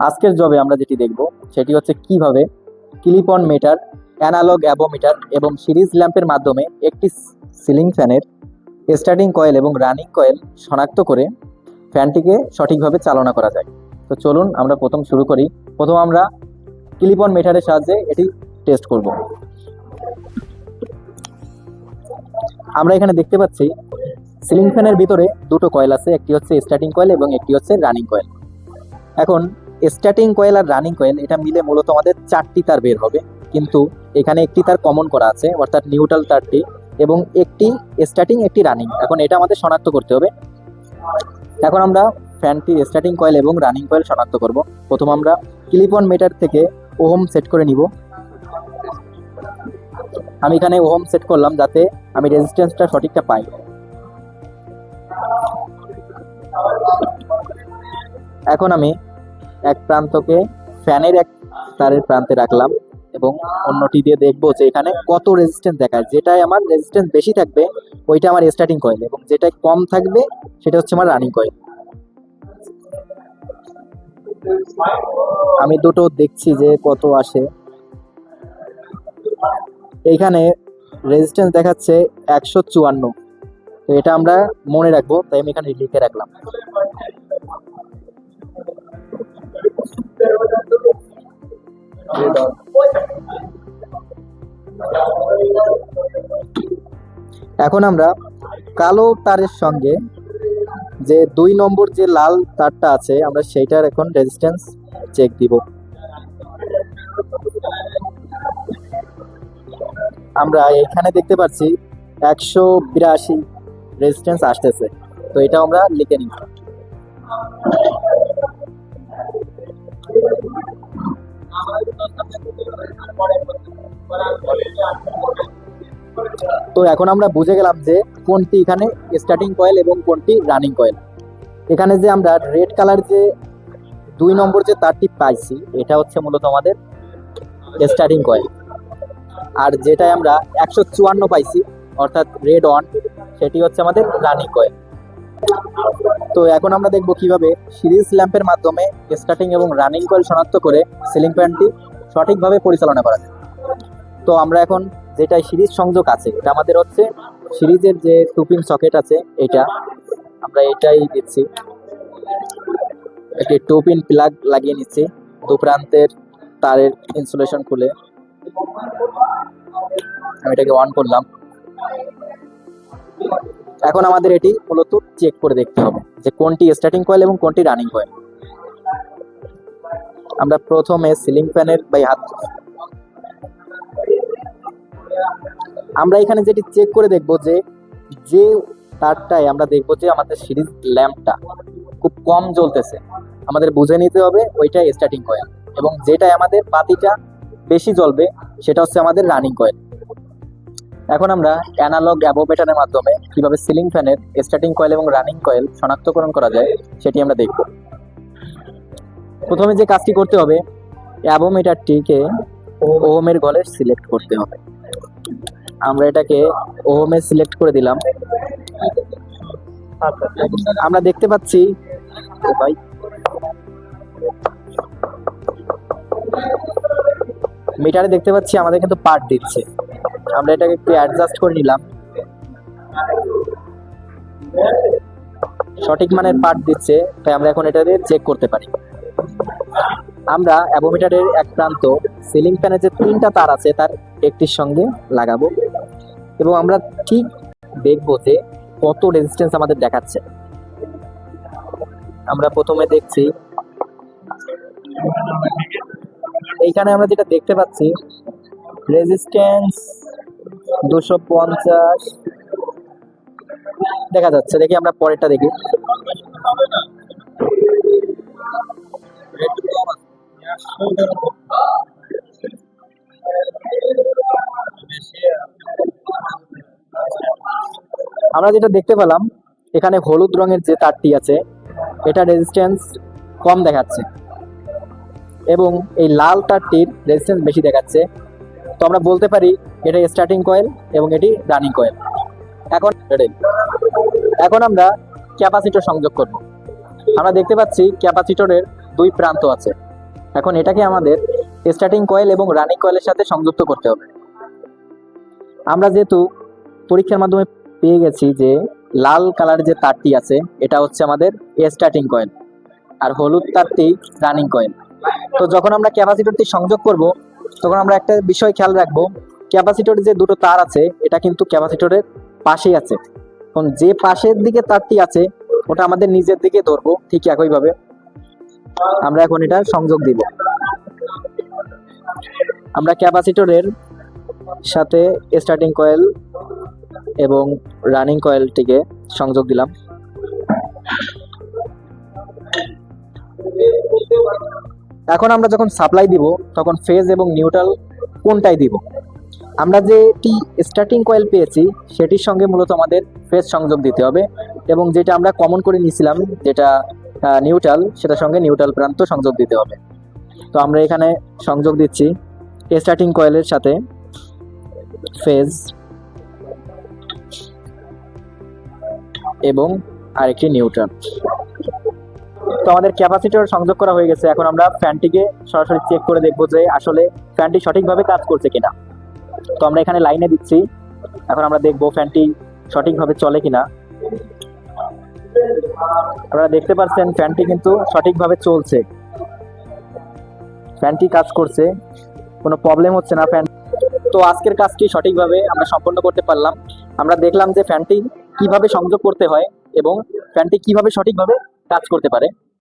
আজকের জবে আমরা যেটি দেখব সেটি হচ্ছে কিভাবে clip on meter, analog avometer এবং সিরিজ ল্যাম্পের মাধ্যমে একটি সিলিং ফ্যানের স্টার্টিং কয়েল এবং রানিং কয়েল শনাক্ত করে ফ্যানটিকে সঠিকভাবে চালনা করা যায়। তো চলুন আমরা প্রথম শুরু করি। প্রথম আমরা ক্লিপ অন মিটারের সাহায্যে এটি টেস্ট করব। আমরা এখানে দেখতে পাচ্ছি সিলিং ফ্যানের ভিতরে দুটো কয়েল আছে, একটি হচ্ছে স্টার্টিং কয়েল এবং একটি হচ্ছে রানিং কয়েল। এখন স্টার্টিং কয়েল আর রানিং কয়েল এটা মিলে মূলত আমাদের 4টি তার বের হবে, কিন্তু এখানে একটি তার কমন করা আছে অর্থাৎ নিউট্রাল তারটি, এবং একটি স্টার্টিং একটি রানিং। এখন এটা আমাদের শনাক্ত করতে হবে। এখন আমরা ফ্যানটির স্টার্টিং কয়েল এবং রানিং কয়েল শনাক্ত করব। প্রথম আমরা ক্লিপ অন মিটার থেকে ওহম সেট করে নিব। আমি এখানে ওহম সেট করলাম যাতে আমি রেজিস্ট্যান্সটা সঠিকটা পাই। এখন আমি এক প্রান্তকে ফ্যানের এক তারের প্রান্তে রাখলাম এবং অন্যটি দিয়ে দেখবো যে এখানে কত রেজিস্ট্যান্স দেখায়। যেটাই আমার রেজিস্ট্যান্স বেশি থাকবে ওইটা আমার স্টার্টিং কয়েল, এবং যেটাই কম থাকবে সেটা হচ্ছে আমার রানিং কয়েল। আমি দুটো দেখছি যে কত আসে। এইখানে রেজিস্ট্যান্স দেখাচ্ছে 154। তো এটা আমরা মনে রাখবো, তাই আমি এখানে লিখে রাখলাম। এখন আমরা কালো তারের সঙ্গে যে 2 নম্বর যে লাল তারটা আছে আমরা সেইটার এখন রেজিস্ট্যান্স চেক দিব। আমরা এখানে দেখতে পাচ্ছি 182 রেজিস্ট্যান্স আসতেছে। তো এটা আমরা লিখে নিব। তো এখন আমরা বুঝে গেলাম যে কোনটি এখানে স্টার্টিং কয়েল এবং কোনটি রানিং কয়েল। এখানে যে আমরা রেড কালার যে 2 নম্বর যে তারটি পাইছি এটা হচ্ছে মূলত আমাদের স্টার্টিং কয়েল, আর যেটাই আমরা 154 পাইছি অর্থাৎ রেড অন সেটি হচ্ছে আমাদের রানিং কয়েল। তো এখন আমরা দেখব কিভাবে সিরিজ ল্যাম্পের মাধ্যমে স্টার্টিং এবং রানিং কয়েল শনাক্ত করে সিলিং ফ্যানটি সঠিকভাবে পরিচালনা করা যায়। তো আমরা এখন যেটাই সিরিজ সংযোগ আছে এটা আমাদের হচ্ছে সিরিজের যে 2 পিন সকেট আছে এটা আমরা এটাই দিচ্ছি। একটি 2 পিন প্লাগ লাগিয়ে নিচ্ছি। দু প্রান্তের তারের ইনসুলেশন খুলে আমি এটাকে অন করলাম। এখন আমাদের এটি মূলত চেক করে দেখতে হবে যে কোনটি স্টার্টিং কয়েল এবং কোনটি রানিং কয়েল। আমরা প্রথমে সিলিং ফ্যানের হাত আমরা এখানে যেটি চেক করে দেখব যে যে তারটায় আমরা দেখব যে আমাদের সিরিজ ল্যাম্পটা খুব কম জ্বলতেছে, আমাদের বুঝে নিতে হবে ওইটাই স্টার্টিং কয়েল, এবং যেটাই আমাদের বাতিটা বেশি জ্বলবে সেটা হচ্ছে আমাদের রানিং কয়েল। এখন আমরা অ্যানালগ অ্যাবোমিটারের মাধ্যমে কিভাবে সিলিং ফ্যানের স্টার্টিং কয়েল এবং রানিং কয়েল শনাক্তকরণ করা যায় সেটি আমরা দেখব। প্রথমে যে কাজটি করতে হবে অ্যাবোমিটারটিকে ওহমের ঘরে সিলেক্ট করতে হবে। আমরা এটাকে ওহমে সিলেক্ট করে দিলাম। আমরা দেখতে পাচ্ছি ভাই মিটারে দেখতে পাচ্ছি আমাদের কিন্তু পার্ট দিচ্ছে। আমরা এটাকে একটু অ্যাডজাস্ট করে নিলাম। সঠিক মানের পার্ট দিচ্ছে, তাই আমরা এখন এটা দিয়ে চেক করতে পারি। আমরা অ্যাবোমিটারের এক প্রান্ত সিলিং ফ্যানের যে 3টা তার আছে তার একটির সঙ্গে লাগাবো এবং আমরা ঠিক দেখবো যে কত রেজিস্ট্যান্স আমাদের দেখাচ্ছে। আমরা প্রথমে দেখছি এইখানে আমরা যেটা দেখতে পাচ্ছি রেজিস্ট্যান্স 250 দেখা যাচ্ছে। দেখি আমরা পরেরটা দেখি। আমরা যেটা দেখতে পেলাম এখানে হলুদ রঙের যে তারটি আছে এটা রেজিস্ট্যান্স কম দেখাচ্ছে এবং এই লাল তারটির রেজিস্ট্যান্স বেশি দেখাচ্ছে। তো আমরা বলতে পারি এটা স্টার্টিং কয়েল এবং এটি রানিং কয়েল। এখন আমরা ক্যাপাসিটর সংযোগ করব। আমরা দেখতে পাচ্ছি ক্যাপাসিটরের 2 প্রান্ত আছে, এখন এটাকে আমাদের স্টার্টিং কয়েল এবং রানিং কয়েলের সাথে সংযুক্ত করতে হবে। আমরা যেহেতু পরীক্ষার মাধ্যমে পেয়ে গেছি যে লাল কালার যে তারটি আছে এটা হচ্ছে আমাদের স্টার্টিং কয়েল, আর হলুদ তারটি রানিং কয়েল। তো যখন আমরা ক্যাপাসিটরটি সংযোগ করব তখন আমরা একটা বিষয় খেয়াল রাখবো, ক্যাপাসিটরের যে দুটো তার আছে এটা কিন্তু ক্যাপাসিটরের পাশেই আছে। এখন যে পাশের দিকে তারটি আছে ওটা আমাদের নিজের দিকে ধরবো, ঠিক একইভাবে আমরা এখন এটা সংযোগ দিব। আমরা ক্যাপাসিটরের সাথে স্টার্টিং কয়েল এবং রানিং কয়েলটিকে সংযোগ দিলাম। এখন আমরা যখন সাপ্লাই দিব তখন ফেজ এবং নিউট্রাল কোনটাই দিব। আমরা যেটি স্টার্টিং কয়েল পেয়েছি সেটির সঙ্গে মূলত আমাদের ফেজ সংযোগ দিতে হবে, এবং যেটা আমরা কমন করে নিয়েছিলাম যেটা নিউট্রাল, সেটার সঙ্গে নিউট্রাল প্রান্ত সংযোগ দিতে হবে। তো আমরা এখানে সংযোগ দিচ্ছি স্টার্টিং কয়েলের সাথে ফেজ এবং আরেকটি নিউট্রাল। তো আমাদের ক্যাপাসিটর সংযোগ করা হয়ে গেছে। এখন আমরা ফ্যানটিকে সরাসরি চেক করে দেখবো যে আসলে ফ্যানটি সঠিকভাবে কাজ করছে কিনা। তো আমরা এখানে লাইনে দিচ্ছি, এখন আমরা দেখবো ফ্যানটি সঠিকভাবে চলে কিনা। আপনারা দেখতে পাচ্ছেন ফ্যানটি কিন্তু সঠিকভাবে চলছে, ফ্যানটি কাজ করছে, কোনো প্রবলেম হচ্ছে না ফ্যান। তো আজকের কাজটি সঠিকভাবে আমরা সম্পন্ন করতে পারলাম। আমরা দেখলাম যে ফ্যানটি কিভাবে সংযোগ করতে হয় এবং ফ্যানটি কিভাবে সঠিকভাবে কাজ করতে পারে।